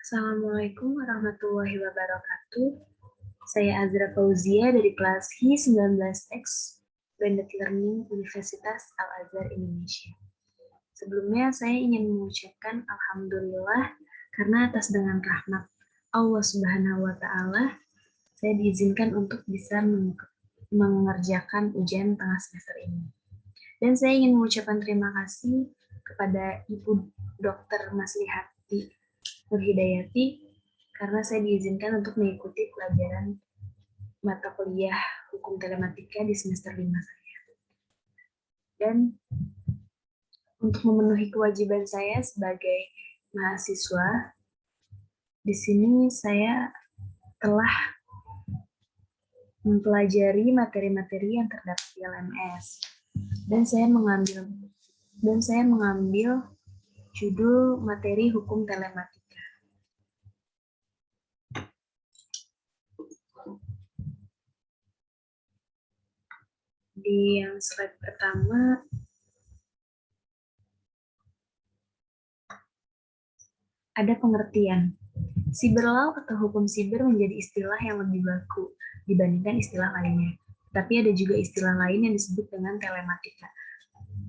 Assalamualaikum warahmatullahi wabarakatuh. Saya Azra Fauzia dari kelas Hi19X Blended Learning Universitas Al-Azhar Indonesia. Sebelumnya saya ingin mengucapkan Alhamdulillah karena atas dengan rahmat Allah Subhanahu wa Ta'ala, saya diizinkan untuk bisa mengerjakan ujian tengah semester ini. Dan saya ingin mengucapkan terima kasih kepada Ibu Dr. Maslihati Nurhidayati karena saya diizinkan untuk mengikuti pelajaran mata kuliah hukum telematika di semester 5 saya. Dan untuk memenuhi kewajiban saya sebagai mahasiswa, di sini saya telah mempelajari materi-materi yang terdapat di LMS. Dan saya mengambil judul materi hukum telematika. Di yang slide pertama, ada pengertian. Cyberlaw atau hukum siber menjadi istilah yang lebih baku dibandingkan istilah lainnya. Tapi ada juga istilah lain yang disebut dengan telematika.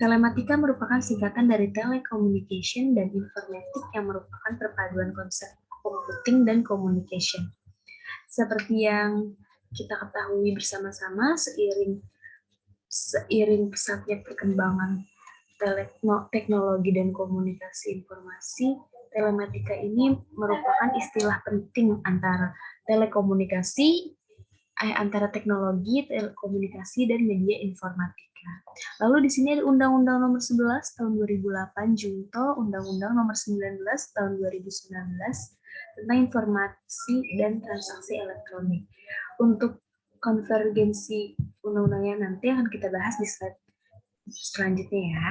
Telematika merupakan singkatan dari telecommunication dan informatik yang merupakan perpaduan konsep computing dan communication. Seperti yang kita ketahui bersama-sama, seiring pesatnya perkembangan teknologi dan komunikasi informasi, telematika ini merupakan istilah penting antara teknologi, telekomunikasi, dan media informatika. Lalu di sini ada Undang-Undang Nomor 11 Tahun 2008 Junto Undang-Undang Nomor 19 Tahun 2019 tentang informasi dan transaksi elektronik. Untuk konvergensi undang-undangnya nanti akan kita bahas di slide selanjutnya ya.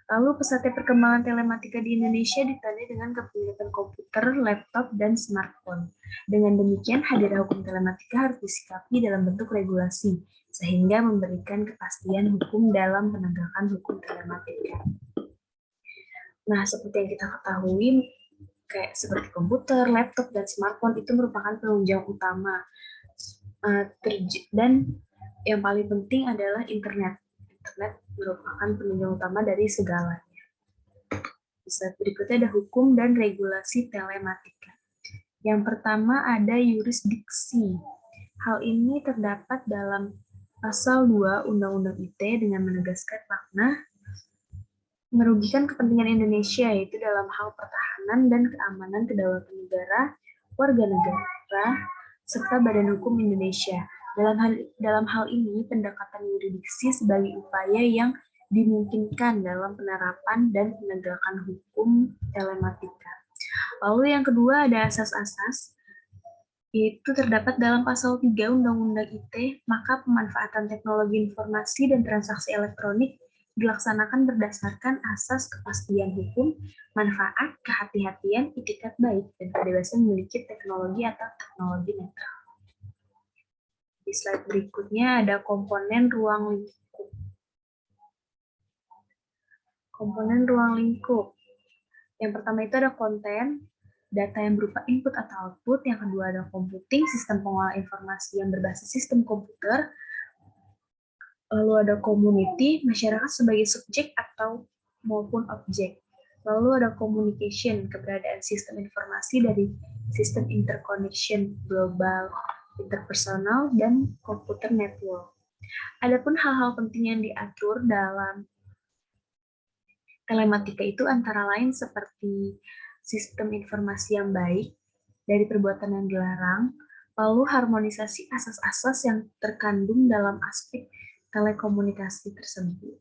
Lalu pesatnya perkembangan telematika di Indonesia ditandai dengan kepemilikan komputer, laptop, dan smartphone. Dengan demikian, hadirnya hukum telematika harus disikapi dalam bentuk regulasi, sehingga memberikan kepastian hukum dalam penegakan hukum telematika. Nah, seperti yang kita ketahui, kayak seperti komputer, laptop, dan smartphone itu merupakan penunjang utama. Dan yang paling penting adalah internet. Internet merupakan penunjang utama dari segalanya. Di slide berikutnya ada hukum dan regulasi telematika. Yang pertama ada yurisdiksi. Hal ini terdapat dalam pasal 2 Undang-Undang ITE dengan menegaskan makna merugikan kepentingan Indonesia, yaitu dalam hal pertahanan dan keamanan kedaulatan negara, warga negara, serta badan hukum Indonesia. Dalam hal ini, pendekatan yurisdiksi sebagai upaya yang dimungkinkan dalam penerapan dan penegakan hukum telematika. Lalu yang kedua ada asas-asas, yaitu terdapat dalam pasal 3 Undang-Undang ITE, maka pemanfaatan teknologi informasi dan transaksi elektronik dilaksanakan berdasarkan asas kepastian hukum, manfaat, kehati-hatian, itikat baik, dan kebebasan memiliki teknologi atau teknologi netral. Di slide berikutnya ada komponen ruang lingkup. Komponen ruang lingkup. Yang pertama itu ada konten, data yang berupa input atau output. Yang kedua ada computing, sistem pengolahan informasi yang berbasis sistem komputer. Lalu ada community, masyarakat sebagai subjek atau maupun objek. Lalu ada communication, keberadaan sistem informasi dari sistem interconnection global, interpersonal, dan komputer network. Adapun hal-hal penting yang diatur dalam telematika itu antara lain seperti sistem informasi yang baik dari perbuatan yang dilarang, lalu harmonisasi asas-asas yang terkandung dalam aspek telekomunikasi tersebut.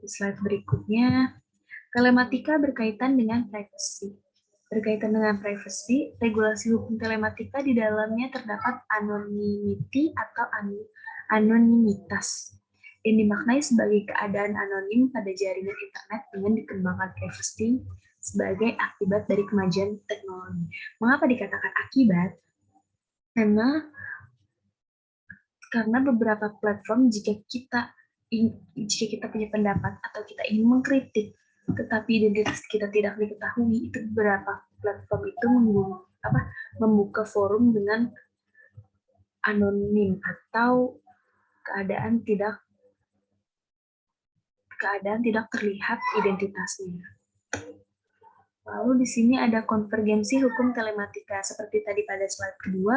Di slide berikutnya, telematika berkaitan dengan privasi. Berkaitan dengan privasi, regulasi hukum telematika di dalamnya terdapat anonymity atau anonimitas yang dimaknai sebagai keadaan anonim pada jaringan internet dengan dikembangkan privasi sebagai akibat dari kemajuan teknologi. Mengapa dikatakan akibat? Karena beberapa platform jika kita punya pendapat atau kita ingin mengkritik tetapi identitas kita tidak diketahui, itu beberapa platform itu membuka forum dengan anonim atau keadaan tidak terlihat identitasnya. Lalu di sini ada konvergensi hukum telematika seperti tadi pada slide kedua.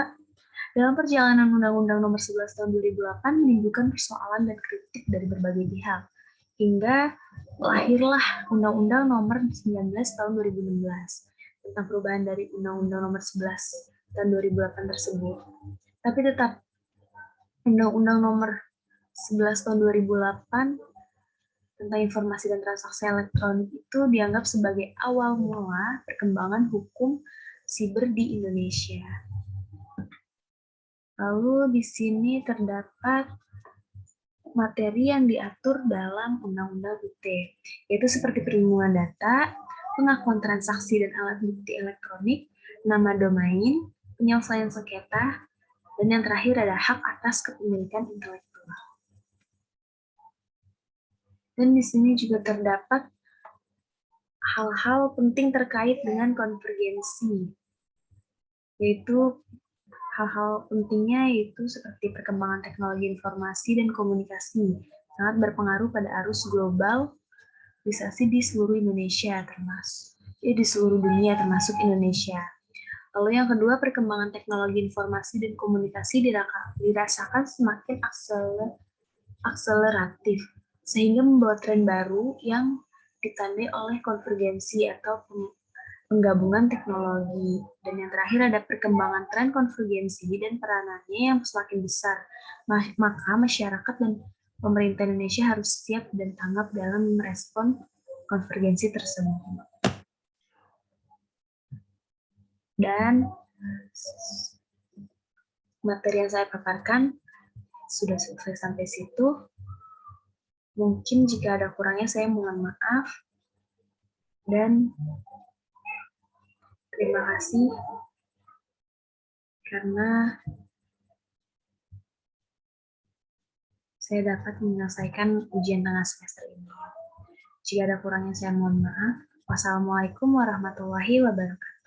Dalam perjalanan Undang-Undang Nomor 11 Tahun 2008 menimbulkan persoalan dan kritik dari berbagai pihak, hingga lahirlah Undang-Undang Nomor 19 Tahun 2016 tentang perubahan dari Undang-Undang Nomor 11 Tahun 2008 tersebut. Tapi tetap Undang-Undang Nomor 11 Tahun 2008 tentang informasi dan transaksi elektronik itu dianggap sebagai awal mula perkembangan hukum siber di Indonesia. Lalu di sini terdapat materi yang diatur dalam Undang-Undang ITE, yaitu seperti perlindungan data, pengakuan transaksi dan alat bukti elektronik, nama domain, penyelesaian sengketa, dan yang terakhir ada hak atas kepemilikan intelektual. Dan di sini juga terdapat hal-hal penting terkait dengan konvergensi, yaitu hal-hal pentingnya yaitu seperti perkembangan teknologi informasi dan komunikasi sangat berpengaruh pada arus globalisasi di seluruh Indonesia di seluruh dunia termasuk Indonesia. Lalu yang kedua, perkembangan teknologi informasi dan komunikasi dirasakan semakin akseleratif sehingga membawa tren baru yang ditandai oleh konvergensi atau penggabungan teknologi. Dan yang terakhir ada perkembangan tren konvergensi dan peranannya yang semakin besar. Maka masyarakat dan pemerintah Indonesia harus siap dan tanggap dalam merespon konvergensi tersebut. Dan materi yang saya paparkan sudah selesai sampai situ. Mungkin jika ada kurangnya saya mohon maaf. Dan terima kasih karena saya dapat menyelesaikan ujian tengah semester ini. Jika ada kurangnya saya mohon maaf. Wassalamualaikum warahmatullahi wabarakatuh.